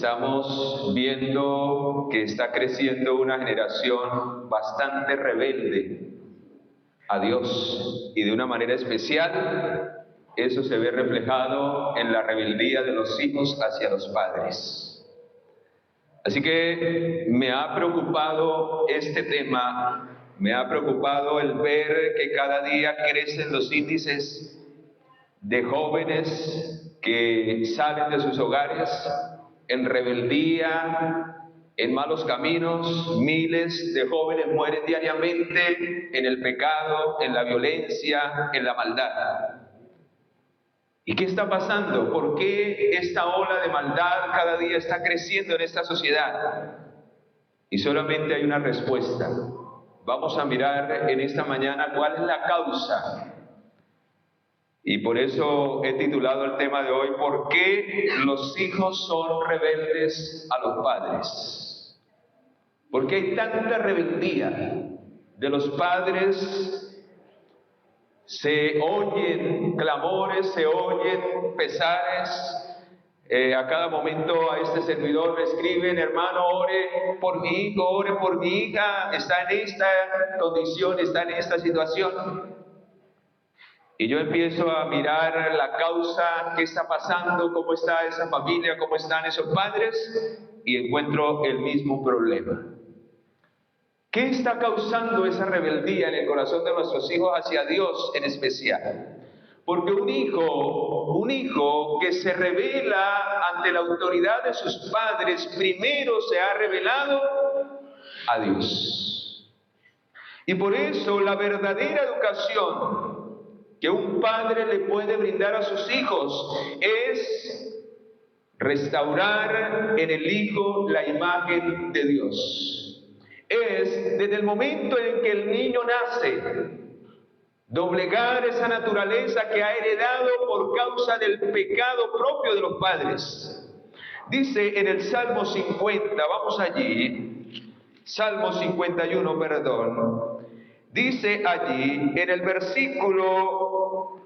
Estamos viendo que está creciendo una generación bastante rebelde a Dios, y de una manera especial eso se ve reflejado en la rebeldía de los hijos hacia los padres. Así que me ha preocupado este tema, me ha preocupado el ver que cada día crecen los índices de jóvenes que salen de sus hogares en rebeldía, en malos caminos. Miles de jóvenes mueren diariamente en el pecado, en la violencia, en la maldad. ¿Y qué está pasando? ¿Por qué esta ola de maldad cada día está creciendo en esta sociedad? Y solamente hay una respuesta. Vamos a mirar en esta mañana cuál es la causa. Y por eso he titulado el tema de hoy: ¿por qué los hijos son rebeldes a los padres? ¿Por qué hay tanta rebeldía de los padres? Se oyen clamores, se oyen pesares. A cada momento a este servidor me escriben: hermano, ore por mi hijo, ore por mi hija, está en esta condición, está en esta situación. Y yo empiezo a mirar la causa, qué está pasando, cómo está esa familia, cómo están esos padres, y encuentro el mismo problema. ¿Qué está causando esa rebeldía en el corazón de nuestros hijos hacia Dios en especial? Porque un hijo que se revela ante la autoridad de sus padres, primero se ha revelado a Dios. Y por eso la verdadera educación que un padre le puede brindar a sus hijos es restaurar en el hijo la imagen de Dios. Es desde el momento en que el niño nace, doblegar esa naturaleza que ha heredado por causa del pecado propio de los padres. Dice en el Salmo 50, vamos allí, Salmo 51, perdón. Dice allí en el versículo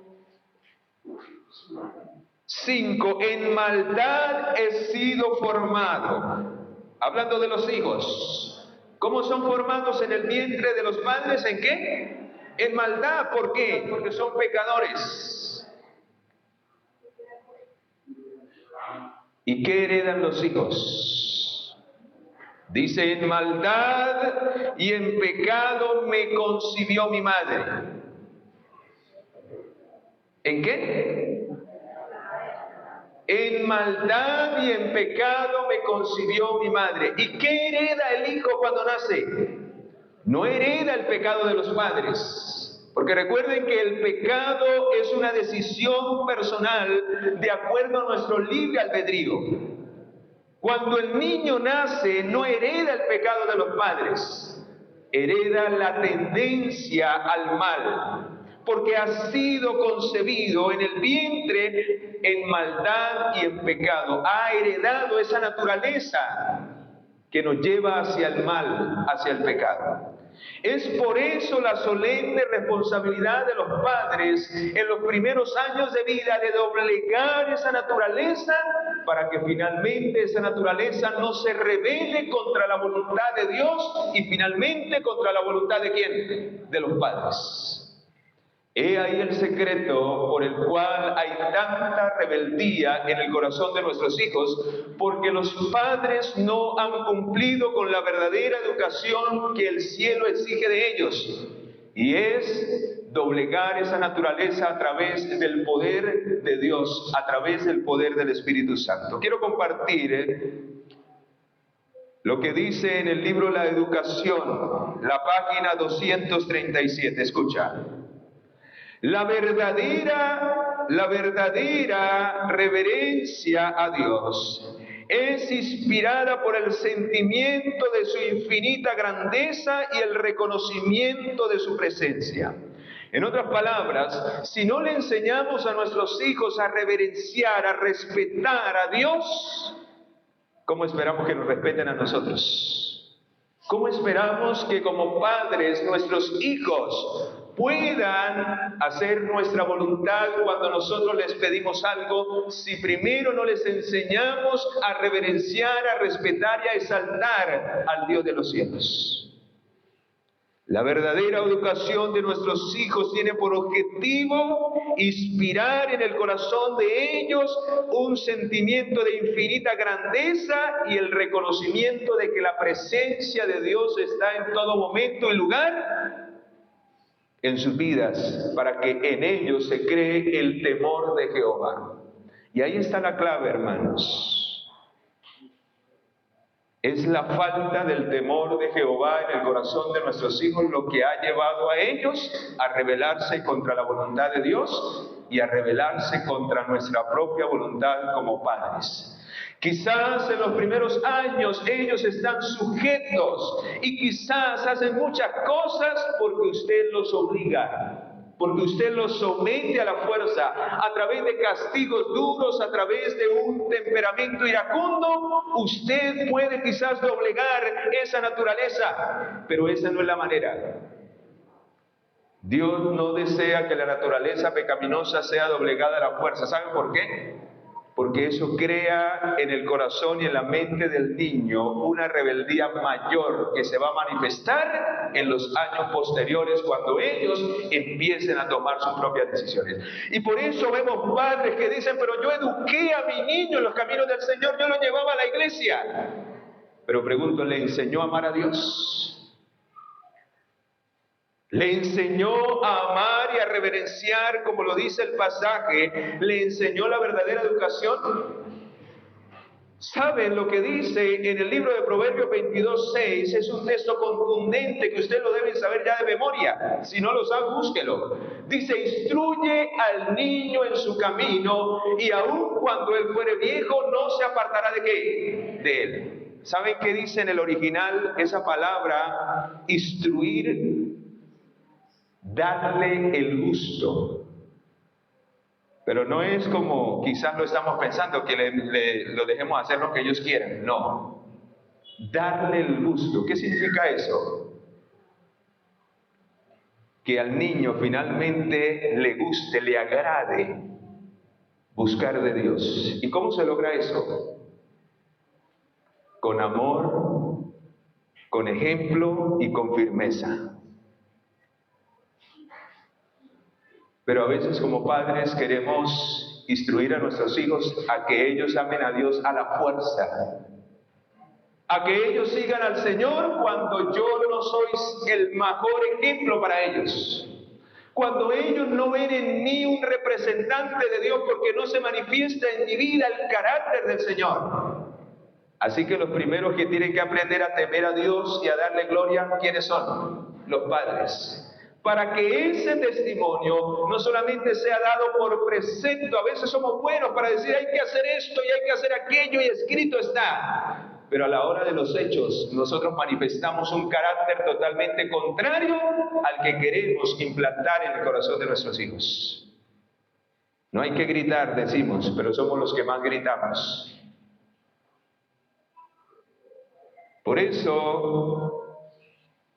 5, en maldad he sido formado. Hablando de los hijos. ¿Cómo son formados en el vientre de los padres? ¿En qué? En maldad. ¿Por qué? Porque son pecadores. ¿Y qué heredan los hijos? Dice: en maldad y en pecado me concibió mi madre. ¿En qué? En maldad y en pecado me concibió mi madre. ¿Y qué hereda el hijo cuando nace? No hereda el pecado de los padres. Porque recuerden que el pecado es una decisión personal de acuerdo a nuestro libre albedrío. Cuando el niño nace, no hereda el pecado de los padres. Hereda la tendencia al mal. Porque ha sido concebido en el vientre en maldad y en pecado. Ha heredado esa naturaleza que nos lleva hacia el mal, hacia el pecado. Es por eso la solemne responsabilidad de los padres en los primeros años de vida de doblegar esa naturaleza para que finalmente esa naturaleza no se rebele contra la voluntad de Dios y finalmente contra la voluntad ¿de quién? De los padres. He ahí el secreto por el cual hay tanta rebeldía en el corazón de nuestros hijos, porque los padres no han cumplido con la verdadera educación que el cielo exige de ellos, y es doblegar esa naturaleza a través del poder de Dios, a través del poder del Espíritu Santo. Quiero compartir lo que dice en el libro La Educación, la página 237. Escucha. La verdadera reverencia a Dios es inspirada por el sentimiento de su infinita grandeza y el reconocimiento de su presencia. En otras palabras, si no le enseñamos a nuestros hijos a reverenciar, a respetar a Dios, ¿cómo esperamos que nos respeten a nosotros? ¿Cómo esperamos que como padres nuestros hijos puedan hacer nuestra voluntad cuando nosotros les pedimos algo, si primero no les enseñamos a reverenciar, a respetar y a exaltar al Dios de los cielos. La verdadera educación de nuestros hijos tiene por objetivo inspirar en el corazón de ellos un sentimiento de infinita grandeza y el reconocimiento de que la presencia de Dios está en todo momento y lugar en sus vidas, para que en ellos se cree el temor de Jehová. Y ahí está la clave, hermanos. Es la falta del temor de Jehová en el corazón de nuestros hijos lo que ha llevado a ellos a rebelarse contra la voluntad de Dios y a rebelarse contra nuestra propia voluntad como padres. Quizás en los primeros años ellos están sujetos y quizás hacen muchas cosas porque usted los obliga. Porque usted los somete a la fuerza, a través de castigos duros, a través de un temperamento iracundo. Usted puede quizás doblegar esa naturaleza, pero esa no es la manera. Dios no desea que la naturaleza pecaminosa sea doblegada a la fuerza. ¿Saben por qué? Porque eso crea en el corazón y en la mente del niño una rebeldía mayor que se va a manifestar en los años posteriores cuando ellos empiecen a tomar sus propias decisiones. Y por eso vemos padres que dicen, pero yo eduqué a mi niño en los caminos del Señor, yo lo llevaba a la iglesia. Pero pregunto, ¿le enseñó a amar a Dios? Le enseñó a amar y a reverenciar, como lo dice el pasaje. Le enseñó la verdadera educación. ¿Saben lo que dice en el libro de Proverbios 22:6? Es un texto contundente que usted lo debe saber ya de memoria. Si no lo sabe, búsquelo. Dice, instruye al niño en su camino y aun cuando él fuere viejo no se apartará ¿de qué? De él. ¿Saben qué dice en el original esa palabra? Instruir. Darle el gusto. Pero no es como quizás lo estamos pensando, que lo dejemos hacer lo que ellos quieran. No. Darle el gusto. ¿Qué significa eso? Que al niño finalmente le guste, le agrade buscar de Dios. ¿Y cómo se logra eso? Con amor, con ejemplo y con firmeza. Pero a veces como padres queremos instruir a nuestros hijos a que ellos amen a Dios a la fuerza, a que ellos sigan al Señor cuando yo no soy el mejor ejemplo para ellos, cuando ellos no ven en mí un representante de Dios porque no se manifiesta en mi vida el carácter del Señor. Así que los primeros que tienen que aprender a temer a Dios y a darle gloria, ¿quiénes son? Los padres. Para que ese testimonio no solamente sea dado por precepto. A veces somos buenos para decir hay que hacer esto y hay que hacer aquello y escrito está. Pero a la hora de los hechos nosotros manifestamos un carácter totalmente contrario al que queremos implantar en el corazón de nuestros hijos. No hay que gritar, decimos, pero somos los que más gritamos. Por eso,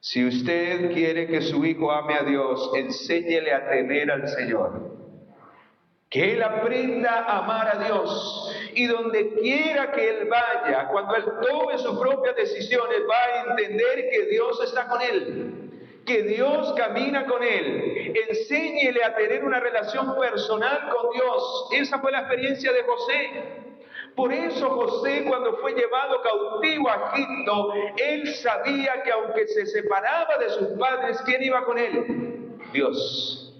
si usted quiere que su hijo ame a Dios, enséñele a temer al Señor. Que él aprenda a amar a Dios. Y donde quiera que él vaya, cuando él tome sus propias decisiones, va a entender que Dios está con él. Que Dios camina con él. Enséñele a tener una relación personal con Dios. Esa fue la experiencia de José. Por eso José, cuando fue llevado cautivo a Egipto, él sabía que aunque se separaba de sus padres, ¿quién iba con él? Dios.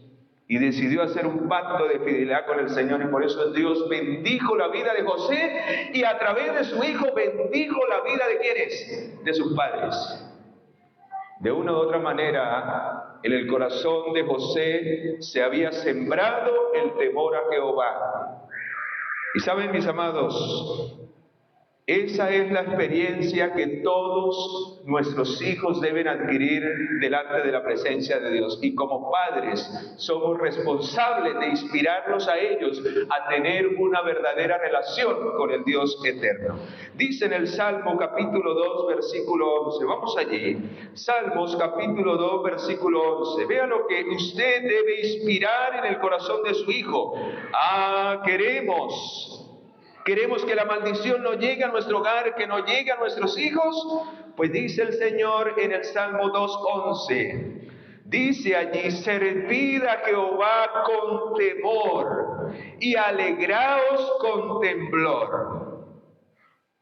Y decidió hacer un pacto de fidelidad con el Señor, y por eso Dios bendijo la vida de José, y a través de su hijo bendijo la vida de ¿quiénes? De sus padres. De una u otra manera, en el corazón de José se había sembrado el temor a Jehová. Y saben, mis amados, Esa es la experiencia que todos nuestros hijos deben adquirir delante de la presencia de Dios. Y como padres somos responsables de inspirarlos a ellos a tener una verdadera relación con el Dios eterno. Dice en el Salmo capítulo 2, versículo 11. Vamos allí. Salmos capítulo 2, versículo 11. Vea lo que usted debe inspirar en el corazón de su hijo. Queremos que la maldición no llegue a nuestro hogar, que no llegue a nuestros hijos. Pues dice el Señor en el Salmo 2:11, dice allí: servid a Jehová con temor y alegraos con temblor.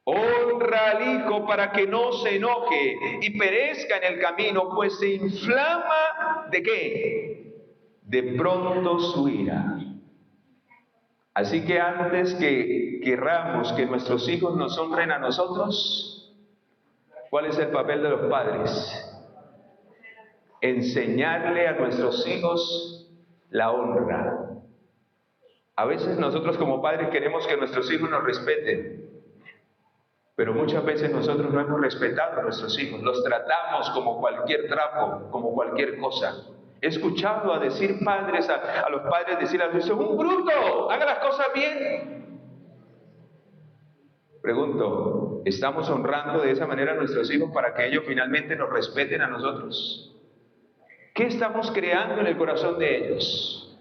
Honra al hijo para que no se enoje y perezca en el camino, pues se inflama ¿de qué? De pronto su ira. Así que antes que querramos que nuestros hijos nos honren a nosotros, ¿cuál es el papel de los padres? Enseñarle a nuestros hijos la honra. A veces nosotros como padres queremos que nuestros hijos nos respeten, pero muchas veces nosotros no hemos respetado a nuestros hijos. Los tratamos como cualquier trapo, como cualquier cosa. He escuchado a decir padres, a los padres decir a los hijos: ¡un bruto! ¡Haga las cosas bien! Pregunto, ¿estamos honrando de esa manera a nuestros hijos para que ellos finalmente nos respeten a nosotros? ¿Qué estamos creando en el corazón de ellos?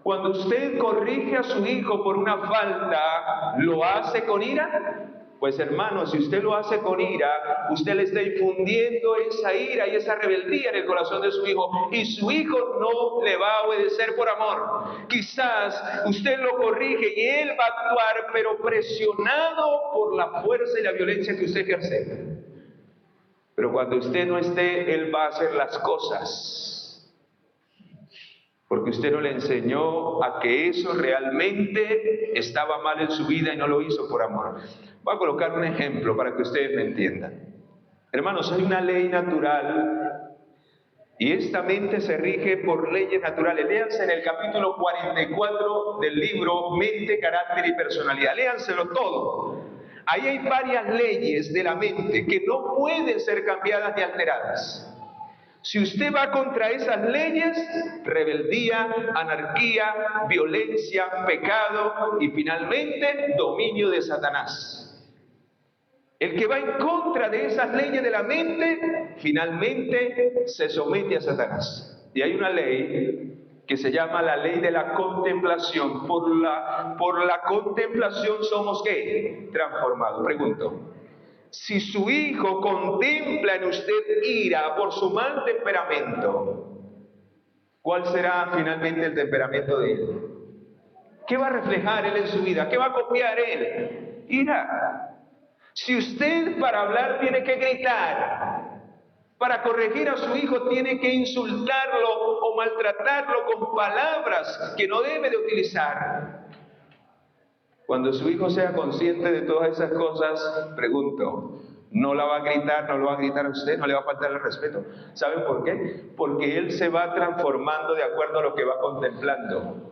Cuando usted corrige a su hijo por una falta, ¿lo hace con ira? Pues hermano, si usted lo hace con ira, usted le está infundiendo esa ira y esa rebeldía en el corazón de su hijo, y su hijo no le va a obedecer por amor. Quizás usted lo corrige y él va a actuar, pero presionado por la fuerza y la violencia que usted ejerce. Pero cuando usted no esté, él va a hacer las cosas porque usted no le enseñó a que eso realmente estaba mal en su vida y no lo hizo por amor. Voy a colocar un ejemplo para que ustedes me entiendan. Hermanos, hay una ley natural y esta mente se rige por leyes naturales. Léanse en el capítulo 44 del libro Mente, Carácter y Personalidad. Léanselo todo. Ahí hay varias leyes de la mente que no pueden ser cambiadas ni alteradas. Si usted va contra esas leyes, rebeldía, anarquía, violencia, pecado y finalmente dominio de Satanás. El que va en contra de esas leyes de la mente, finalmente se somete a Satanás. Y hay una ley que se llama la ley de la contemplación. Por la contemplación somos ¿qué? Transformados. Pregunto. Si su hijo contempla en usted ira por su mal temperamento, ¿cuál será finalmente el temperamento de él? ¿Qué va a reflejar él en su vida? ¿Qué va a copiar él? Ira. Si usted para hablar tiene que gritar, para corregir a su hijo tiene que insultarlo o maltratarlo con palabras que no debe de utilizar. Cuando su hijo sea consciente de todas esas cosas, pregunto, ¿no la va a gritar, no lo va a gritar a usted, no le va a faltar el respeto? ¿Saben por qué? Porque él se va transformando de acuerdo a lo que va contemplando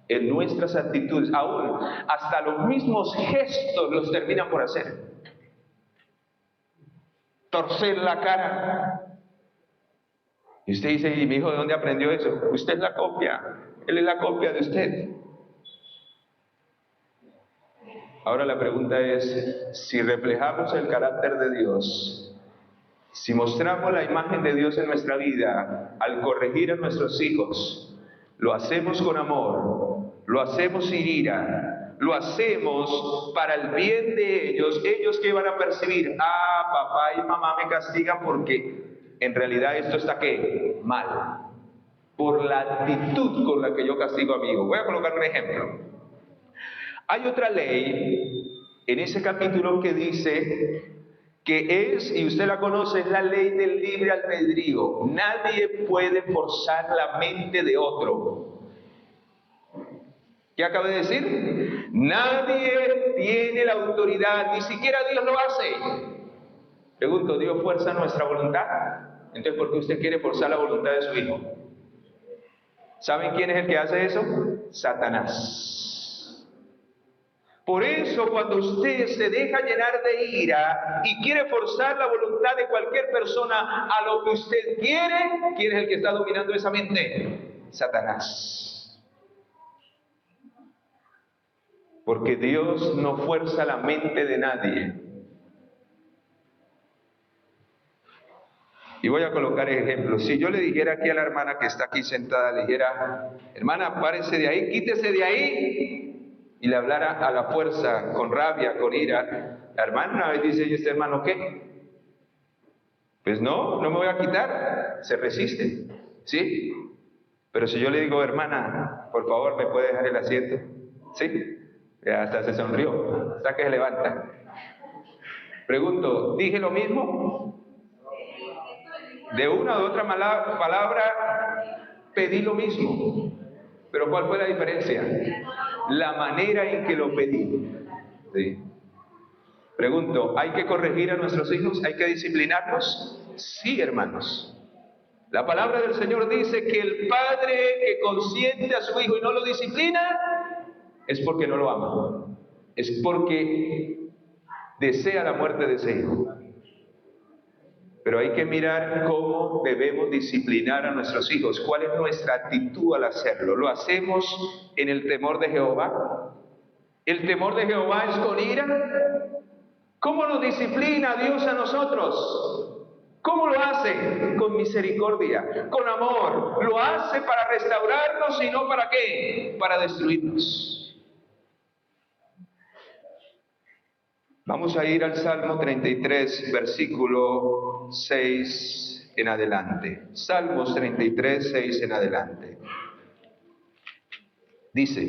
en nuestras actitudes. Aún hasta los mismos gestos los terminan por hacer. Torcer la cara. Y usted dice: ¿y mi hijo de dónde aprendió eso? Usted es la copia, él es la copia de usted. Ahora la pregunta es, si reflejamos el carácter de Dios, si mostramos la imagen de Dios en nuestra vida, al corregir a nuestros hijos, lo hacemos con amor, lo hacemos sin ira, lo hacemos para el bien de ellos. ¿Ellos qué van a percibir? Papá y mamá me castigan porque en realidad esto está ¿qué? Mal. Por la actitud con la que yo castigo a mi hijo. Voy a colocar un ejemplo. Hay otra ley en ese capítulo que dice que es, y usted la conoce, es la ley del libre albedrío. Nadie puede forzar la mente de otro. ¿Qué acabo de decir? Nadie tiene la autoridad, ni siquiera Dios lo hace. Pregunto, ¿Dios fuerza nuestra voluntad? Entonces, ¿por qué usted quiere forzar la voluntad de su hijo? ¿Saben quién es el que hace eso? Satanás. Por eso cuando usted se deja llenar de ira y quiere forzar la voluntad de cualquier persona a lo que usted quiere, ¿quién es el que está dominando esa mente? Satanás. Porque Dios no fuerza la mente de nadie. Y voy a colocar ejemplos. Si yo le dijera aquí a la hermana que está aquí sentada, le dijera, hermana, párese de ahí, quítese de ahí, y le hablara a la fuerza, con rabia, con ira, la hermana una vez dice, ¿y este hermano qué? Pues no me voy a quitar, se resiste, ¿sí? Pero si yo le digo, hermana, por favor, ¿me puede dejar el asiento? ¿Sí? Hasta se sonrió, hasta que se levanta. Pregunto, ¿dije lo mismo? De una u otra palabra pedí lo mismo. Pero ¿cuál fue la diferencia? La manera en que lo pedí. ¿Sí? Pregunto, ¿hay que corregir a nuestros hijos? ¿Hay que disciplinarlos? Sí, hermanos. La palabra del Señor dice que el padre que consiente a su hijo y no lo disciplina es porque no lo ama. Es porque desea la muerte de ese hijo. Pero hay que mirar cómo debemos disciplinar a nuestros hijos. ¿Cuál es nuestra actitud al hacerlo? ¿Lo hacemos en el temor de Jehová? ¿El temor de Jehová es con ira? ¿Cómo nos disciplina Dios a nosotros? ¿Cómo lo hace? Con misericordia, con amor. Lo hace para restaurarnos y no para ¿qué? Para destruirnos. Vamos a ir al Salmo 33, versículo 6 en adelante. Salmos 33, 6 en adelante. Dice,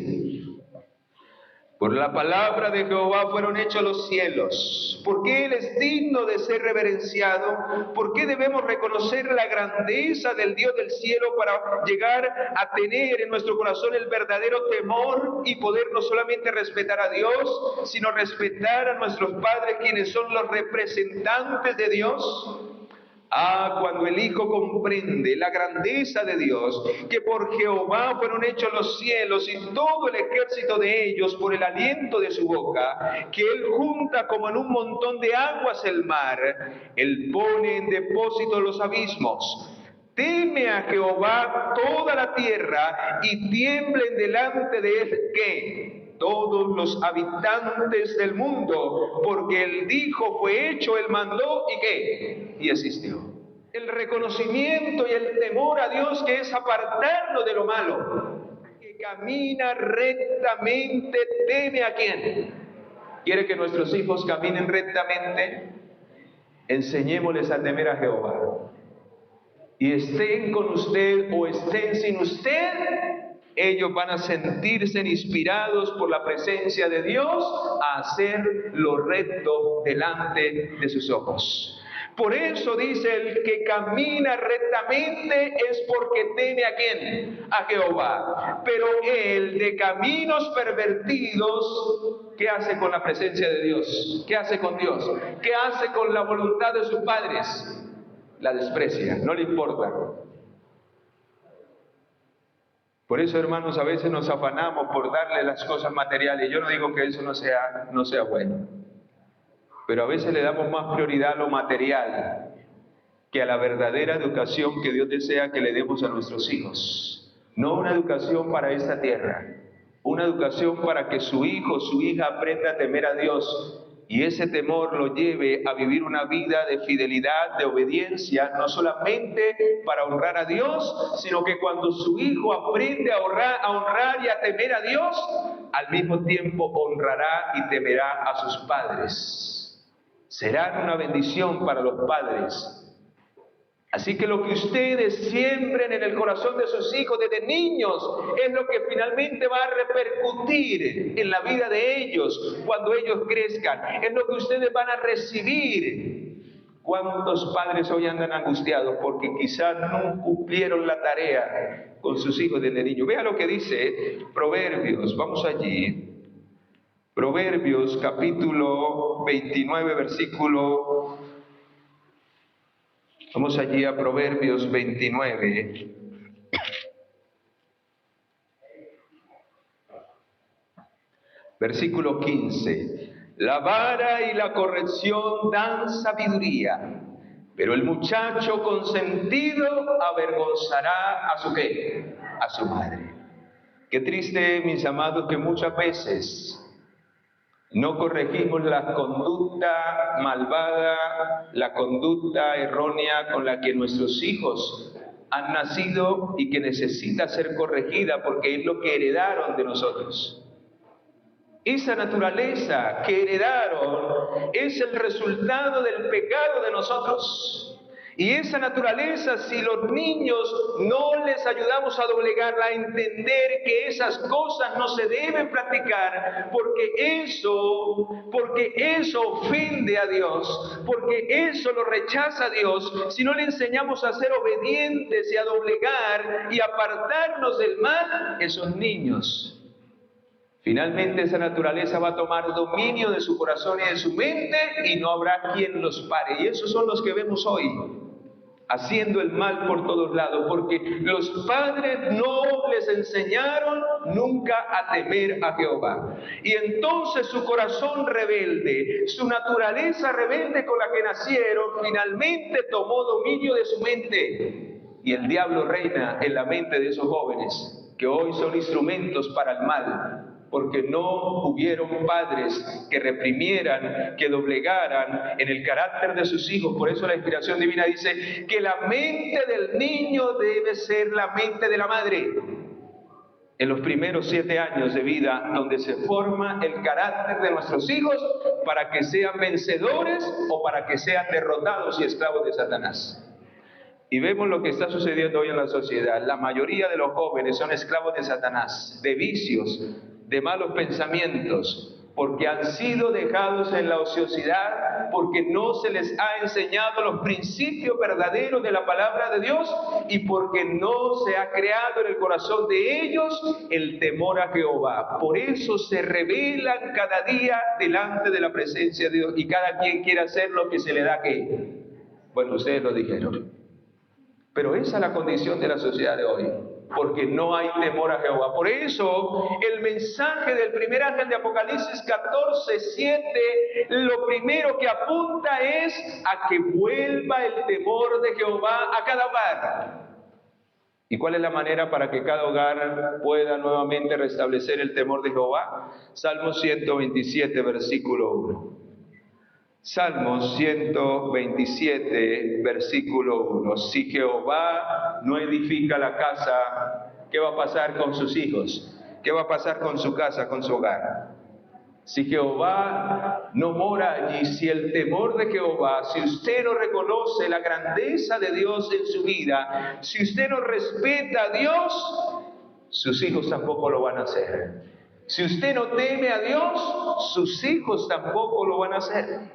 por la palabra de Jehová fueron hechos los cielos, porque Él es digno de ser reverenciado, porque debemos reconocer la grandeza del Dios del cielo para llegar a tener en nuestro corazón el verdadero temor y poder no solamente respetar a Dios, sino respetar a nuestros padres, quienes son los representantes de Dios. Cuando el Hijo comprende la grandeza de Dios, que por Jehová fueron hechos los cielos y todo el ejército de ellos por el aliento de su boca, que Él junta como en un montón de aguas el mar, Él pone en depósito los abismos. Teme a Jehová toda la tierra y tiemblen delante de Él, ¿qué? Todos los habitantes del mundo, porque Él dijo, fue hecho, Él mandó, ¿y qué? Y existió. El reconocimiento y el temor a Dios, que es apartarnos de lo malo. Que camina rectamente, teme a quién. ¿Quiere que nuestros hijos caminen rectamente? Enseñémosles a temer a Jehová. Y estén con usted o estén sin usted, ellos van a sentirse inspirados por la presencia de Dios a hacer lo recto delante de sus ojos. Por eso dice, el que camina rectamente es porque teme a ¿quién? A Jehová. Pero el de caminos pervertidos, ¿qué hace con la presencia de Dios? ¿Qué hace con Dios? ¿Qué hace con la voluntad de sus padres? La desprecia, no le importa. Por eso, hermanos, a veces nos afanamos por darle las cosas materiales. Yo no digo que eso no sea bueno, pero a veces le damos más prioridad a lo material que a la verdadera educación que Dios desea que le demos a nuestros hijos. No una educación para esta tierra, una educación para que su hijo, su hija aprenda a temer a Dios, y ese temor lo lleve a vivir una vida de fidelidad, de obediencia, no solamente para honrar a Dios, sino que cuando su hijo aprende a honrar y a temer a Dios, al mismo tiempo honrará y temerá a sus padres. Serán una bendición para los padres. Así que lo que ustedes siembren en el corazón de sus hijos desde niños es lo que finalmente va a repercutir en la vida de ellos cuando ellos crezcan. Es lo que ustedes van a recibir. ¿Cuántos padres hoy andan angustiados porque quizás no cumplieron la tarea con sus hijos desde niños? Vea lo que dice Proverbios, vamos allí. Proverbios capítulo 29, versículo... Vamos allí a Proverbios 29. Versículo 15. La vara y la corrección dan sabiduría, pero el muchacho consentido avergonzará a su ¿qué? A su madre. Qué triste, mis amados, que muchas veces no corregimos la conducta malvada, la conducta errónea con la que nuestros hijos han nacido y que necesita ser corregida porque es lo que heredaron de nosotros. Esa naturaleza que heredaron es el resultado del pecado de nosotros. Y esa naturaleza, si los niños no les ayudamos a doblegarla, a entender que esas cosas no se deben practicar, porque eso ofende a Dios, porque eso lo rechaza a Dios, si no le enseñamos a ser obedientes y a doblegar y apartarnos del mal, esos niños, finalmente esa naturaleza va a tomar dominio de su corazón y de su mente y no habrá quien los pare. Y esos son los que vemos hoy, haciendo el mal por todos lados, porque los padres no les enseñaron nunca a temer a Jehová. Y entonces su corazón rebelde, su naturaleza rebelde con la que nacieron, finalmente tomó dominio de su mente. Y el diablo reina en la mente de esos jóvenes, que hoy son instrumentos para el mal, porque no hubieron padres que reprimieran, que doblegaran en el carácter de sus hijos. Por eso la inspiración divina dice que la mente del niño debe ser la mente de la madre. En los primeros 7 años de vida, donde se forma el carácter de nuestros hijos para que sean vencedores o para que sean derrotados y esclavos de Satanás. Y vemos lo que está sucediendo hoy en la sociedad. La mayoría de los jóvenes son esclavos de Satanás, de vicios, de malos pensamientos, porque han sido dejados en la ociosidad, porque no se les ha enseñado los principios verdaderos de la palabra de Dios y porque no se ha creado en el corazón de ellos el temor a Jehová. Por eso se rebelan cada día delante de la presencia de Dios y cada quien quiere hacer lo que se le da que. Bueno, ustedes lo dijeron. Pero esa es la condición de la sociedad de hoy, porque no hay temor a Jehová. Por eso, el mensaje del primer ángel de Apocalipsis 14:7, lo primero que apunta es a que vuelva el temor de Jehová a cada hogar. ¿Y cuál es la manera para que cada hogar pueda nuevamente restablecer el temor de Jehová? Salmo 127, versículo 1. Salmos 127, versículo 1. Si Jehová no edifica la casa, ¿qué va a pasar con sus hijos? ¿Qué va a pasar con su casa, con su hogar? Si Jehová no mora allí, si el temor de Jehová, si usted no reconoce la grandeza de Dios en su vida, si usted no respeta a Dios, sus hijos tampoco lo van a hacer. Si usted no teme a Dios, sus hijos tampoco lo van a hacer.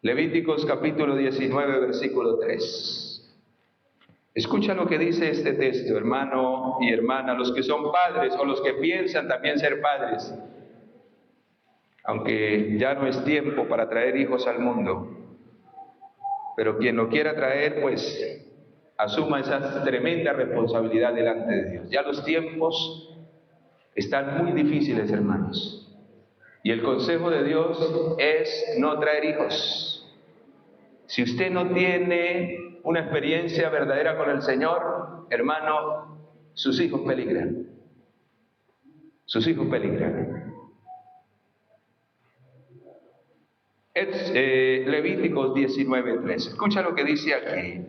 Levíticos capítulo 19, versículo 3. Escucha lo que dice este texto, hermano y hermana, los que son padres o los que piensan también ser padres, aunque ya no es tiempo para traer hijos al mundo, pero quien lo quiera traer, pues asuma esa tremenda responsabilidad delante de Dios. Ya los tiempos están muy difíciles, hermanos, y el consejo de Dios es no traer hijos. Si usted no tiene una experiencia verdadera con el Señor, hermano, sus hijos peligran. Sus hijos peligran. Levíticos 19:3. Escucha lo que dice aquí.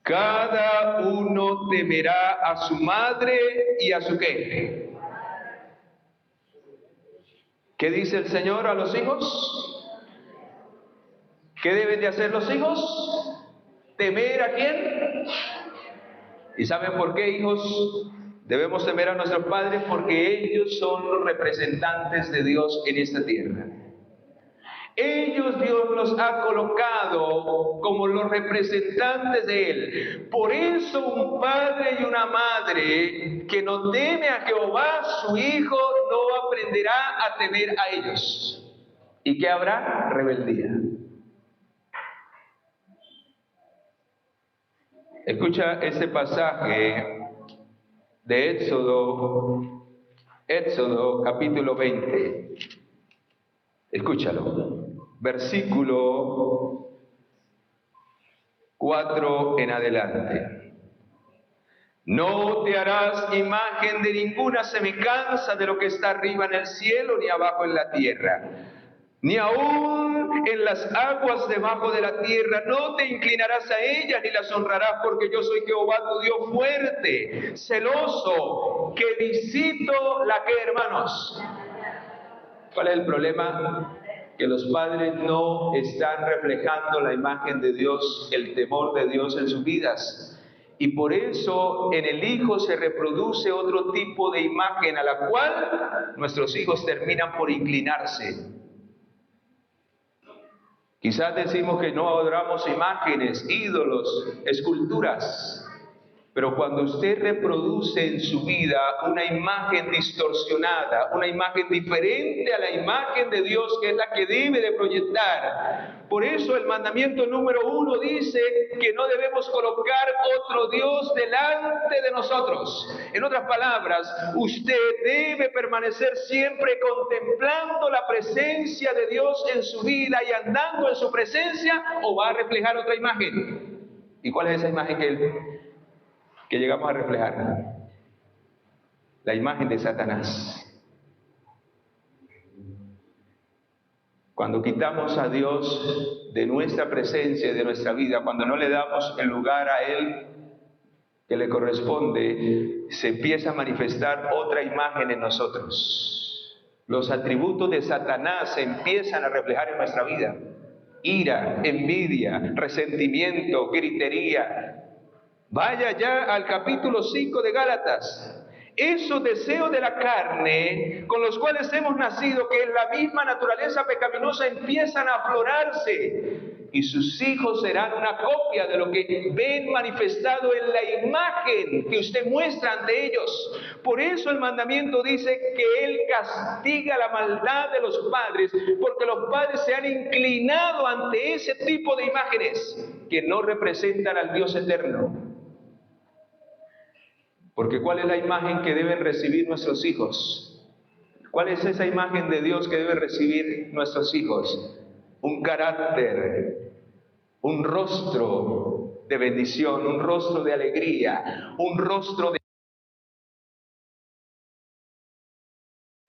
Cada uno temerá a su madre y a su ¿qué? ¿Qué dice el Señor a los hijos? ¿Qué deben de hacer los hijos? ¿Temer a quién? ¿Y saben por qué, hijos? Debemos temer a nuestros padres porque ellos son los representantes de Dios en esta tierra. Ellos Dios los ha colocado como los representantes de Él. Por eso un padre y una madre que no teme a Jehová, su hijo no aprenderá a temer a ellos. ¿Y qué habrá? Rebeldía. Escucha este pasaje de Éxodo capítulo 20. Escúchalo. Versículo 4 en adelante. No te harás imagen de ninguna semejanza de lo que está arriba en el cielo, ni abajo en la tierra, ni aún en las aguas debajo de la tierra. No te inclinarás a ellas ni las honrarás, porque yo soy Jehová tu Dios fuerte, celoso, que visito la que, hermanos. ¿Cuál es el problema? Que los padres no están reflejando la imagen de Dios, el temor de Dios en sus vidas. Y por eso en el hijo se reproduce otro tipo de imagen a la cual nuestros hijos terminan por inclinarse. Quizás decimos que no adoramos imágenes, ídolos, esculturas, pero cuando usted reproduce en su vida una imagen distorsionada, una imagen diferente a la imagen de Dios, que es la que debe de proyectar. Por eso el mandamiento número 1 dice que no debemos colocar otro Dios delante de nosotros. En otras palabras, usted debe permanecer siempre contemplando la presencia de Dios en su vida y andando en su presencia, o va a reflejar otra imagen. ¿Y cuál es esa imagen que llegamos a reflejar? La imagen de Satanás. Cuando quitamos a Dios de nuestra presencia y de nuestra vida, cuando no le damos el lugar a Él que le corresponde, se empieza a manifestar otra imagen en nosotros. Los atributos de Satanás se empiezan a reflejar en nuestra vida: ira, envidia, resentimiento, gritería. Vaya ya al capítulo 5 de Gálatas. Esos deseos de la carne con los cuales hemos nacido, que es la misma naturaleza pecaminosa, empiezan a aflorarse, y sus hijos serán una copia de lo que ven manifestado en la imagen que usted muestra ante ellos. Por eso el mandamiento dice que Él castiga la maldad de los padres, porque los padres se han inclinado ante ese tipo de imágenes que no representan al Dios eterno. Porque ¿cuál es la imagen que deben recibir nuestros hijos? ¿Cuál es esa imagen de Dios que deben recibir nuestros hijos? Un carácter, un rostro de bendición, un rostro de alegría, un rostro de...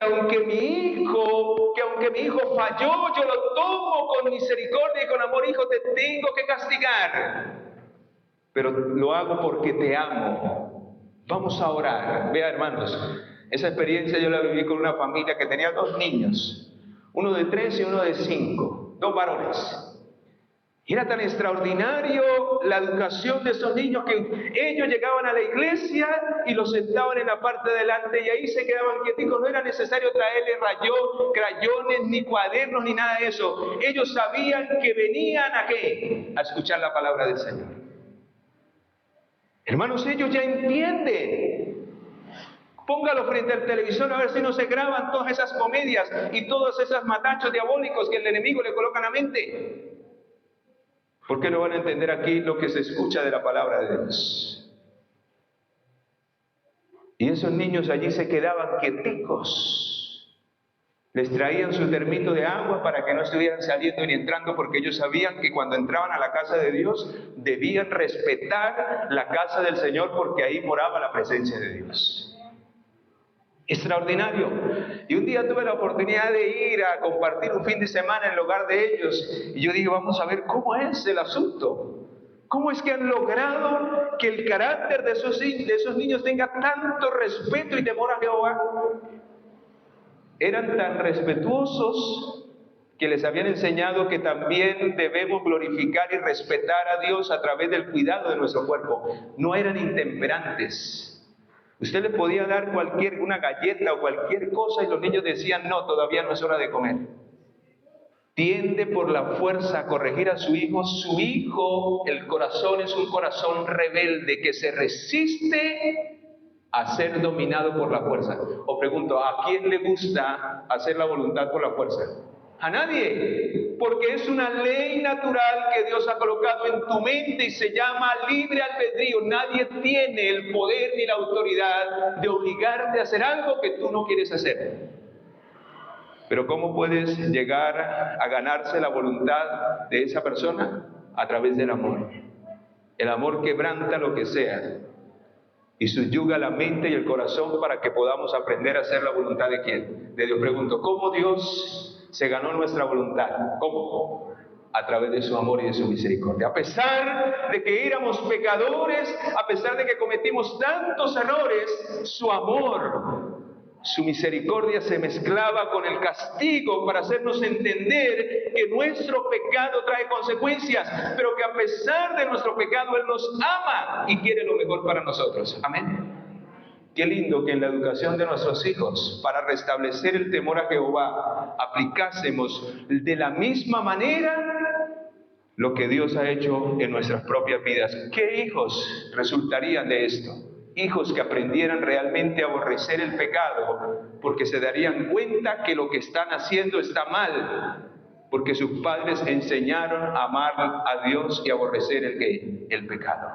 aunque mi hijo falló, yo lo tomo con misericordia y con amor. Hijo, te tengo que castigar, pero lo hago porque te amo. Vamos a orar. Vea, hermanos, esa experiencia yo la viví con una familia que tenía 2 niños, uno de 3 y uno de 5, 2 varones. Y era tan extraordinario la educación de esos niños que ellos llegaban a la iglesia y los sentaban en la parte de delante y ahí se quedaban quieticos. No era necesario traerles crayones, ni cuadernos, ni nada de eso. Ellos sabían que venían ¿a qué? A escuchar la palabra del Señor. Hermanos, ellos ya entienden. Póngalo frente al televisor a ver si no se graban todas esas comedias y todos esos matachos diabólicos que el enemigo le coloca en la mente. ¿Por qué no van a entender aquí lo que se escucha de la palabra de Dios? Y esos niños allí se quedaban quieticos. Les traían su termito de agua para que no estuvieran saliendo ni entrando, porque ellos sabían que cuando entraban a la casa de Dios debían respetar la casa del Señor, porque ahí moraba la presencia de Dios. Extraordinario. Y un día tuve la oportunidad de ir a compartir un fin de semana en el hogar de ellos, y yo dije, vamos a ver cómo es el asunto. ¿Cómo es que han logrado que el carácter de esos niños tenga tanto respeto y temor a Jehová? Eran tan respetuosos que les habían enseñado que también debemos glorificar y respetar a Dios a través del cuidado de nuestro cuerpo. No eran intemperantes. Usted le podía dar una galleta o cualquier cosa y los niños decían, no, todavía no es hora de comer. Tiende por la fuerza a corregir a su hijo. Su hijo, el corazón es un corazón rebelde que se resiste a ser dominado por la fuerza. O pregunto, ¿a quién le gusta hacer la voluntad por la fuerza? A nadie, porque es una ley natural que Dios ha colocado en tu mente y se llama libre albedrío. Nadie tiene el poder ni la autoridad de obligarte a hacer algo que tú no quieres hacer. Pero ¿cómo puedes llegar a ganarse la voluntad de esa persona? A través del amor. El amor quebranta lo que sea y subyuga la mente y el corazón para que podamos aprender a hacer la voluntad de ¿quién? De Dios. Pregunto, ¿cómo Dios se ganó nuestra voluntad? ¿Cómo? A través de su amor y de su misericordia. A pesar de que éramos pecadores, a pesar de que cometimos tantos errores, su amor, su misericordia se mezclaba con el castigo para hacernos entender que nuestro pecado trae consecuencias, pero que a pesar de nuestro pecado Él nos ama y quiere lo mejor para nosotros. Amén. Qué lindo que en la educación de nuestros hijos, para restablecer el temor a Jehová, aplicásemos de la misma manera lo que Dios ha hecho en nuestras propias vidas. ¿Qué hijos resultarían de esto? Hijos que aprendieran realmente a aborrecer el pecado, porque se darían cuenta que lo que están haciendo está mal, porque sus padres enseñaron a amar a Dios y a aborrecer el pecado.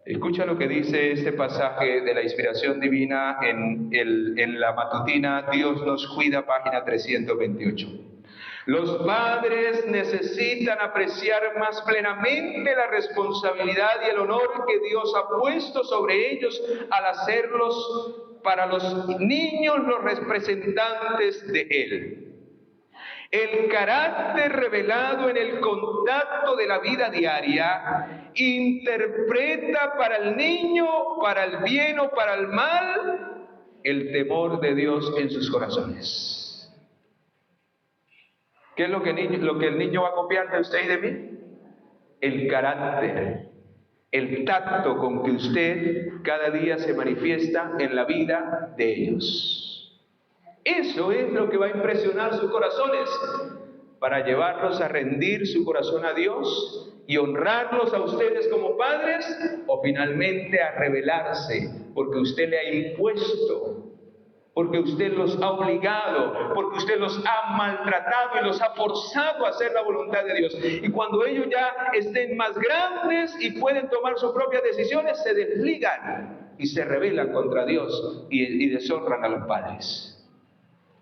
Escucha lo que dice este pasaje de la inspiración divina en la matutina Dios nos cuida, página 328. Los padres necesitan apreciar más plenamente la responsabilidad y el honor que Dios ha puesto sobre ellos al hacerlos para los niños los representantes de Él. El carácter revelado en el contacto de la vida diaria interpreta para el niño, para el bien o para el mal, el temor de Dios en sus corazones. ¿Qué es lo que el niño va a copiar de usted y de mí? El carácter, el tacto con que usted cada día se manifiesta en la vida de ellos. Eso es lo que va a impresionar sus corazones para llevarlos a rendir su corazón a Dios y honrarlos a ustedes como padres, o finalmente a rebelarse porque usted le ha impuesto, porque usted los ha obligado, porque usted los ha maltratado y los ha forzado a hacer la voluntad de Dios. Y cuando ellos ya estén más grandes y pueden tomar sus propias decisiones, se desligan y se rebelan contra Dios y deshonran a los padres.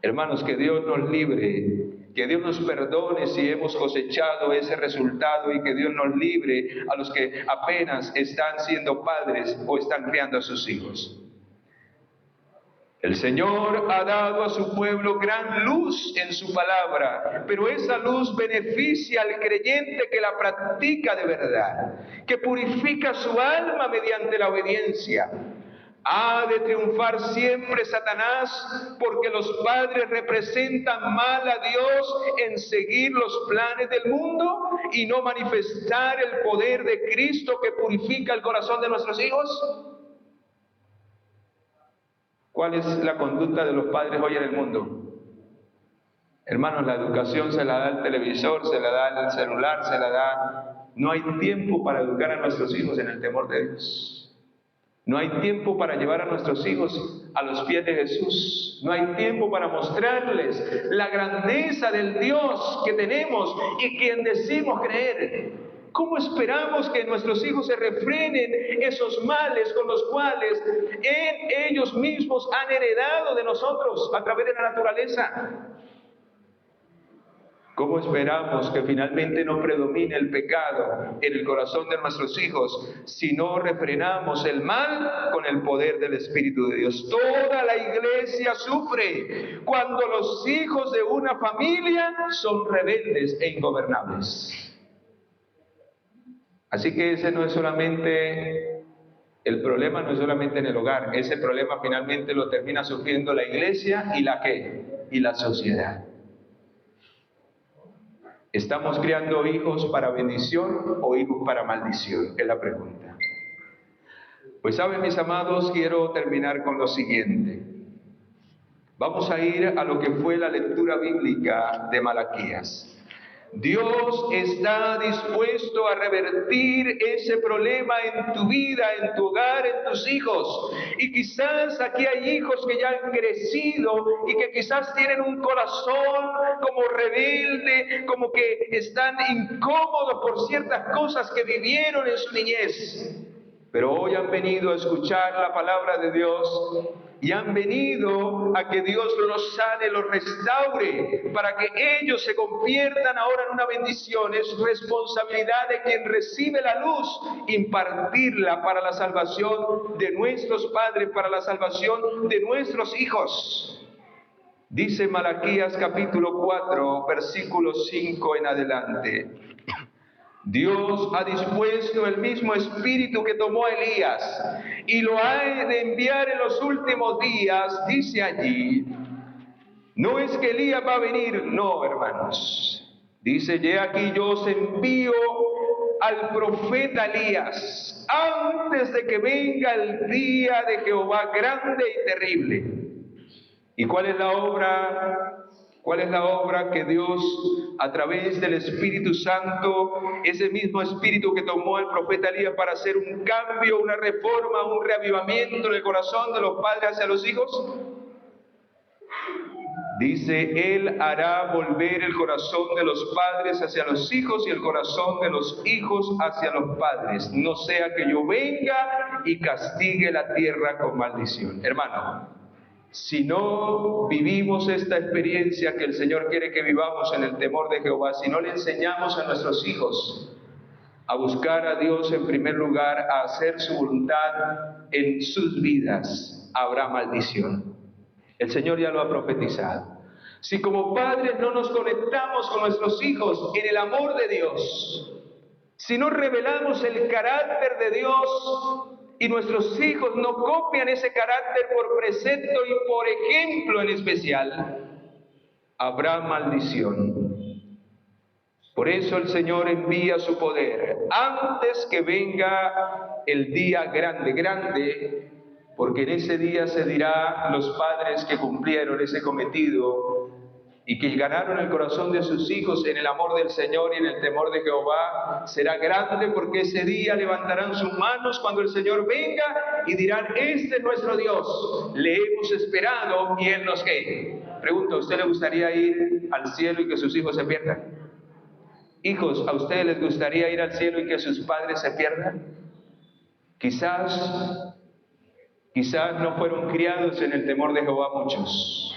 Hermanos, que Dios nos libre, que Dios nos perdone si hemos cosechado ese resultado y que Dios nos libre a los que apenas están siendo padres o están criando a sus hijos. El Señor ha dado a su pueblo gran luz en su palabra, pero esa luz beneficia al creyente que la practica de verdad, que purifica su alma mediante la obediencia. Ha de triunfar siempre Satanás, porque los padres representan mal a Dios en seguir los planes del mundo y no manifestar el poder de Cristo que purifica el corazón de nuestros hijos. ¿Cuál es la conducta de los padres hoy en el mundo? Hermanos, la educación se la da el televisor, se la da el celular, se la da. No hay tiempo para educar a nuestros hijos en el temor de Dios. No hay tiempo para llevar a nuestros hijos a los pies de Jesús. No hay tiempo para mostrarles la grandeza del Dios que tenemos y quien decimos creer. ¿Cómo esperamos que nuestros hijos se refrenen esos males con los cuales ellos mismos han heredado de nosotros a través de la naturaleza? ¿Cómo esperamos que finalmente no predomine el pecado en el corazón de nuestros hijos si no refrenamos el mal con el poder del Espíritu de Dios? Toda la iglesia sufre cuando los hijos de una familia son rebeldes e ingobernables. Así que ese no es solamente, el problema no es solamente en el hogar, ese problema finalmente lo termina sufriendo la iglesia y la ¿qué? Y la sociedad. ¿Estamos criando hijos para bendición o hijos para maldición? Es la pregunta. Pues saben, mis amados, quiero terminar con lo siguiente. Vamos a ir a lo que fue la lectura bíblica de Malaquías. Dios está dispuesto a revertir ese problema en tu vida, en tu hogar, en tus hijos. Y quizás aquí hay hijos que ya han crecido y que quizás tienen un corazón como rebelde, como que están incómodos por ciertas cosas que vivieron en su niñez. Pero hoy han venido a escuchar la palabra de Dios y han venido a que Dios los sane, los restaure, para que ellos se conviertan ahora en una bendición. Es responsabilidad de quien recibe la luz impartirla para la salvación de nuestros padres, para la salvación de nuestros hijos. Dice Malaquías capítulo 4, versículo 5 en adelante. Dios ha dispuesto el mismo espíritu que tomó a Elías y lo ha de enviar en los últimos días, dice allí. No es que Elías va a venir, no, hermanos. Dice, he aquí yo os envío al profeta Elías antes de que venga el día de Jehová grande y terrible. ¿Y cuál es la obra? ¿Cuál es la obra que Dios, a través del Espíritu Santo, ese mismo Espíritu que tomó el profeta Elías para hacer un cambio, una reforma, un reavivamiento en el corazón de los padres hacia los hijos? Dice, Él hará volver el corazón de los padres hacia los hijos y el corazón de los hijos hacia los padres, no sea que yo venga y castigue la tierra con maldición. Hermano, si no vivimos esta experiencia que el Señor quiere que vivamos en el temor de Jehová, si no le enseñamos a nuestros hijos a buscar a Dios en primer lugar, a hacer su voluntad en sus vidas, habrá maldición. El Señor ya lo ha profetizado. Si como padres no nos conectamos con nuestros hijos en el amor de Dios, si no revelamos el carácter de Dios, y nuestros hijos no copian ese carácter por precepto y por ejemplo en especial, habrá maldición. Por eso el Señor envía su poder antes que venga el día grande, porque en ese día se dirá los padres que cumplieron ese cometido y que ganaron el corazón de sus hijos en el amor del Señor y en el temor de Jehová, será grande, porque ese día levantarán sus manos cuando el Señor venga y dirán, este es nuestro Dios, le hemos esperado y Él nos ¿qué? Pregunto, ¿a usted le gustaría ir al cielo y que sus hijos se pierdan? Hijos, ¿a ustedes les gustaría ir al cielo y que sus padres se pierdan? Quizás no fueron criados en el temor de Jehová muchos,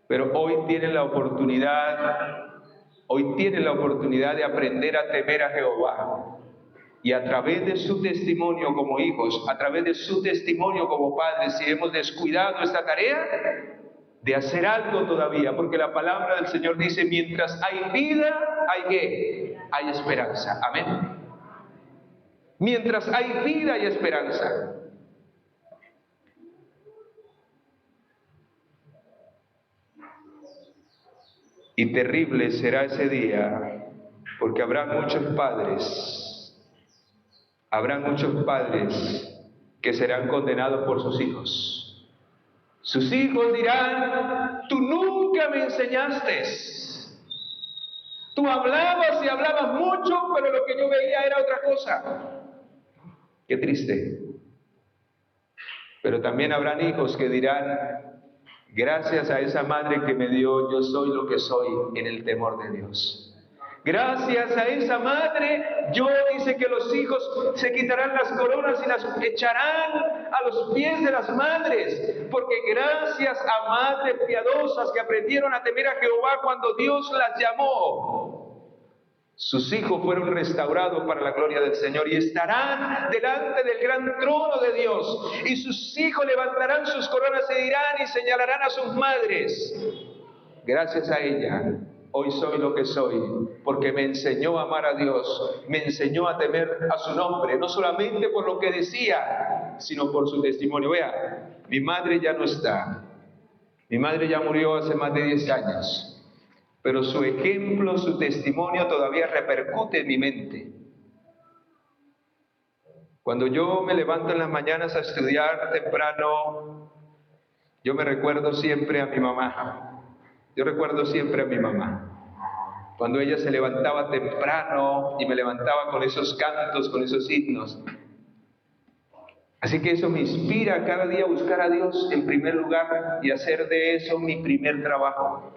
pero hoy tienen la oportunidad de aprender a temer a Jehová. Y a través de su testimonio como hijos, a través de su testimonio como padres, si hemos descuidado esta tarea, de hacer algo todavía, porque la palabra del Señor dice, mientras hay vida, ¿hay qué? Hay esperanza. Amén. Mientras hay vida, hay esperanza. Y terrible será ese día, porque habrá muchos padres que serán condenados por sus hijos. Sus hijos dirán, tú nunca me enseñaste. Tú hablabas y hablabas mucho, pero lo que yo veía era otra cosa. Qué triste. Pero también habrán hijos que dirán, gracias a esa madre que me dio, yo soy lo que soy en el temor de Dios. Gracias a esa madre, dice que los hijos se quitarán las coronas y las echarán a los pies de las madres, porque gracias a madres piadosas que aprendieron a temer a Jehová cuando Dios las llamó, sus hijos fueron restaurados para la gloria del Señor y estarán delante del gran trono de Dios, y sus hijos levantarán sus coronas y dirán y señalarán a sus madres, gracias a ella hoy soy lo que soy, porque me enseñó a amar a Dios, me enseñó a temer a su nombre, no solamente por lo que decía, sino por su testimonio. Vea, mi madre ya no está, mi madre ya murió hace más de 10 años, pero su ejemplo, su testimonio todavía repercute en mi mente. Cuando yo me levanto en las mañanas a estudiar temprano, yo me recuerdo siempre a mi mamá. Yo recuerdo siempre a mi mamá. Cuando ella se levantaba temprano y me levantaba con esos cantos, con esos himnos. Así que eso me inspira cada día a buscar a Dios en primer lugar y hacer de eso mi primer trabajo.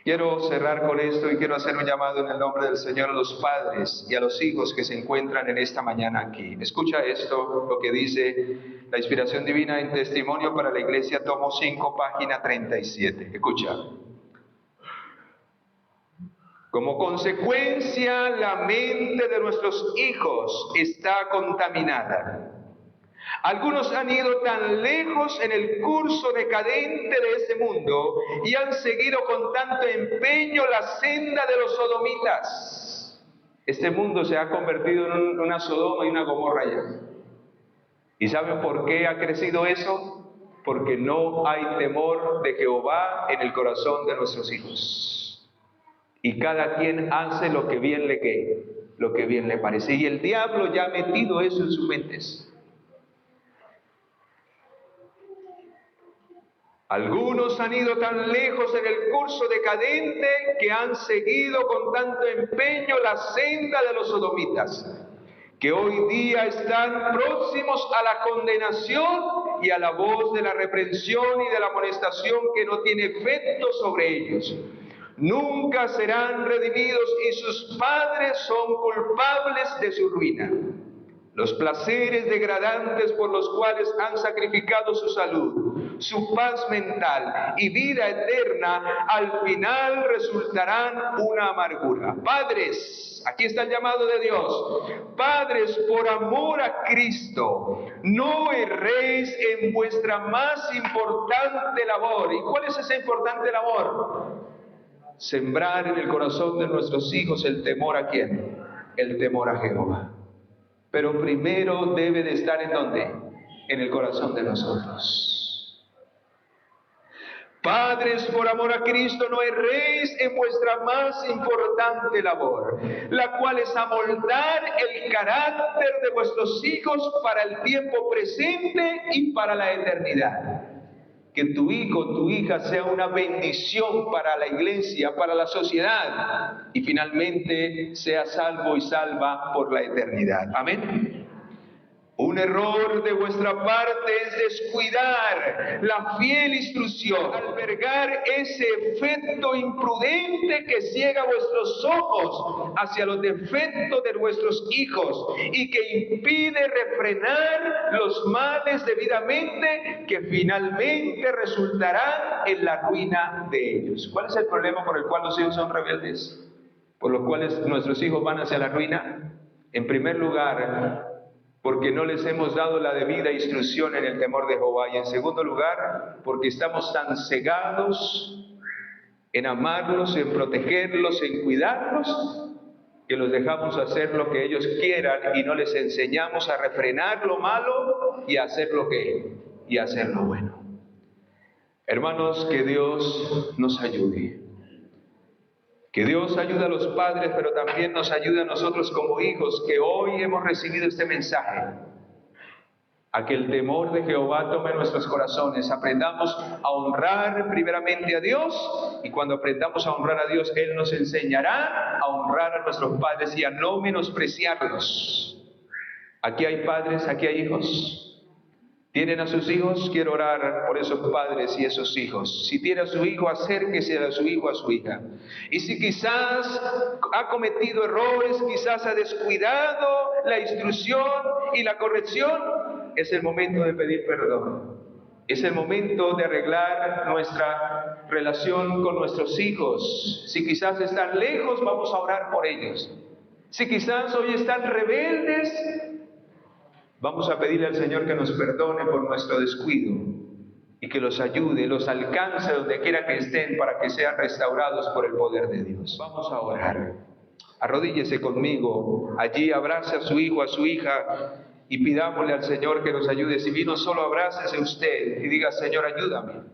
Quiero cerrar con esto y quiero hacer un llamado en el nombre del Señor a los padres y a los hijos que se encuentran en esta mañana aquí. Escucha esto, lo que dice la inspiración divina en Testimonio para la Iglesia, tomo 5, página 37. Escucha. Como consecuencia, la mente de nuestros hijos está contaminada. Algunos han ido tan lejos en el curso decadente de este mundo y han seguido con tanto empeño la senda de los sodomitas. Este mundo se ha convertido en una Sodoma y una Gomorra ya. ¿Y saben por qué ha crecido eso? Porque no hay temor de Jehová en el corazón de nuestros hijos. Y cada quien hace lo que bien le parece. Y el diablo ya ha metido eso en sus mentes. Algunos han ido tan lejos en el curso decadente que han seguido con tanto empeño la senda de los sodomitas, que hoy día están próximos a la condenación y a la voz de la reprensión y de la amonestación que no tiene efecto sobre ellos. Nunca serán redimidos y sus padres son culpables de su ruina. Los placeres degradantes por los cuales han sacrificado su salud, su paz mental y vida eterna, al final resultarán una amargura. Padres, aquí está el llamado de Dios. Padres, por amor a Cristo, no erréis en vuestra más importante labor. ¿Y cuál es esa importante labor? Sembrar en el corazón de nuestros hijos el temor ¿a quién? El temor a Jehová. Pero primero debe de estar ¿en dónde? En el corazón de nosotros. Padres, por amor a Cristo, no erréis en vuestra más importante labor, la cual es amoldar el carácter de vuestros hijos para el tiempo presente y para la eternidad. Que tu hijo, tu hija sea una bendición para la iglesia, para la sociedad y finalmente sea salvo y salva por la eternidad. Amén. Un error de vuestra parte es descuidar la fiel instrucción, albergar ese efecto imprudente que ciega vuestros ojos hacia los defectos de vuestros hijos y que impide refrenar los males debidamente que finalmente resultarán en la ruina de ellos. ¿Cuál es el problema por el cual los hijos son rebeldes? ¿Por los cuales nuestros hijos van hacia la ruina? En primer lugar, porque no les hemos dado la debida instrucción en el temor de Jehová. Y en segundo lugar, porque estamos tan cegados en amarlos, en protegerlos, en cuidarlos, que los dejamos hacer lo que ellos quieran y no les enseñamos a refrenar lo malo y a hacer y a hacer lo bueno. Hermanos, que Dios nos ayude. Que Dios ayude a los padres, pero también nos ayude a nosotros como hijos que hoy hemos recibido este mensaje. A que el temor de Jehová tome nuestros corazones. Aprendamos a honrar primeramente a Dios y cuando aprendamos a honrar a Dios, Él nos enseñará a honrar a nuestros padres y a no menospreciarlos. Aquí hay padres, aquí hay hijos. ¿Tienen a sus hijos? Quiero orar por esos padres y esos hijos. Si tiene a su hijo, acérquese a su hijo, a su hija. Y si quizás ha cometido errores, quizás ha descuidado la instrucción y la corrección, es el momento de pedir perdón. Es el momento de arreglar nuestra relación con nuestros hijos. Si quizás están lejos, vamos a orar por ellos. Si quizás hoy están rebeldes, vamos a pedirle al Señor que nos perdone por nuestro descuido y que los ayude, los alcance donde quiera que estén para que sean restaurados por el poder de Dios. Vamos a orar. Arrodíllese conmigo. Allí abrace a su hijo, a su hija y pidámosle al Señor que nos ayude. Si vino solo, abrácese usted y diga: Señor, ayúdame.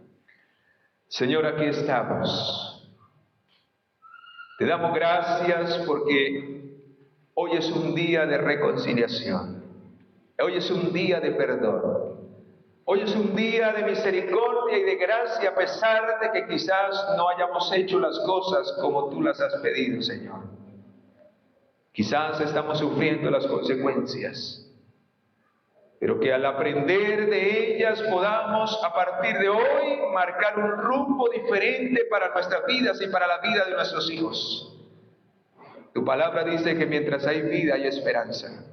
Señor, aquí estamos. Te damos gracias porque hoy es un día de reconciliación. Hoy es un día de perdón. Hoy es un día de misericordia y de gracia, a pesar de que quizás no hayamos hecho las cosas como tú las has pedido, Señor. Quizás estamos sufriendo las consecuencias, pero que al aprender de ellas podamos a partir de hoy marcar un rumbo diferente para nuestras vidas y para la vida de nuestros hijos. Tu palabra dice que mientras hay vida hay esperanza.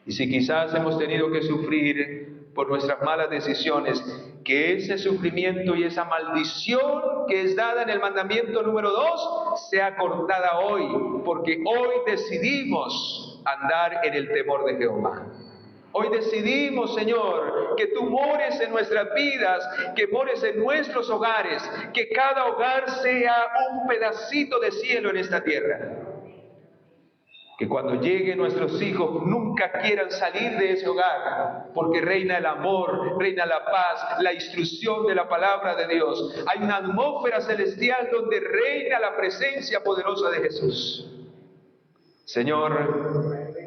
Y si quizás hemos tenido que sufrir por nuestras malas decisiones, que ese sufrimiento y esa maldición que es dada en el mandamiento número 2 sea cortada hoy, porque hoy decidimos andar en el temor de Jehová. Hoy decidimos, Señor, que tú mores en nuestras vidas, que mores en nuestros hogares, que cada hogar sea un pedacito de cielo en esta tierra. Que cuando lleguen nuestros hijos nunca quieran salir de ese hogar, porque reina el amor, reina la paz, la instrucción de la palabra de Dios. Hay una atmósfera celestial donde reina la presencia poderosa de Jesús. Señor,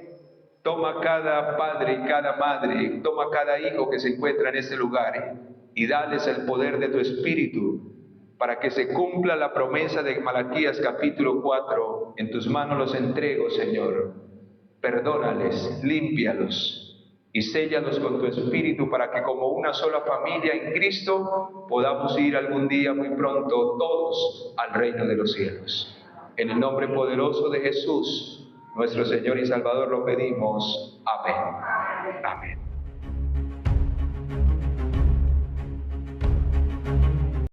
toma cada padre y cada madre, toma cada hijo que se encuentra en ese lugar y dales el poder de tu Espíritu para que se cumpla la promesa de Malaquías capítulo 4. En tus manos los entrego, Señor. Perdónales, límpialos y séllalos con tu Espíritu para que como una sola familia en Cristo podamos ir algún día muy pronto todos al reino de los cielos. En el nombre poderoso de Jesús, nuestro Señor y Salvador, lo pedimos. Amén. Amén.